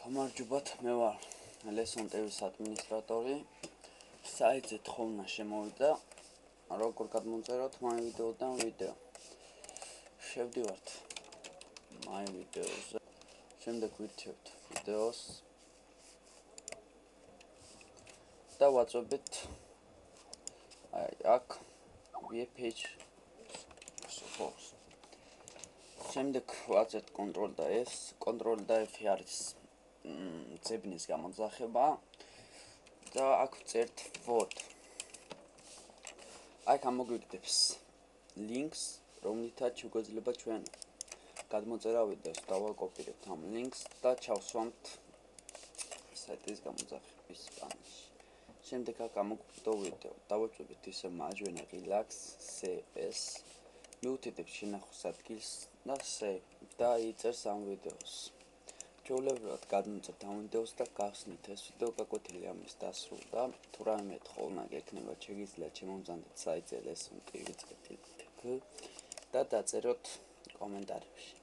გამარჯობათ, მე ვარ lesson TV-ის ადმინისტრატორი. საიტზე თხოვნა შემოვიდა, როგორ გადმოვწეროთ my video-დან ვიდეო. შევდივართ my video-ზე. შემდეგ ვირჩევთ ვიდეოს და ვაწვევთ აქ web page support. შემდეგ ვაწევთ Ctrl და F. Ctrl და F არის ძებნის გამოძახება და აქ ვწერთ word. აქ ამოგვიგდებს links, რომლითაც შეგვეძლება ჩვენ გადმოწერა ვიდეოს დავაკოპირებთ ამ links და ჩავსვამთ საიტის გამოძახების პანელში. შემდეგ აქ ამოგვიგდო ვიდეო. დავაწვევთ ისე მარჯვენა relax CS. მივუთითებთ შენახვის ადგილს და save და იწერს ამ ვიდეოს. ჩვეულებრივად გადმოწერთ ამ ვიდეოს და გახსნით ეს ვიდეო გაკვეთილი ამის დასრულდა. თუ რაიმე თხოვნა გექნებათ, შეგიძლიათ შემომზადოთ საიტზე lesson.tv და დაწეროთ კომენტარებში.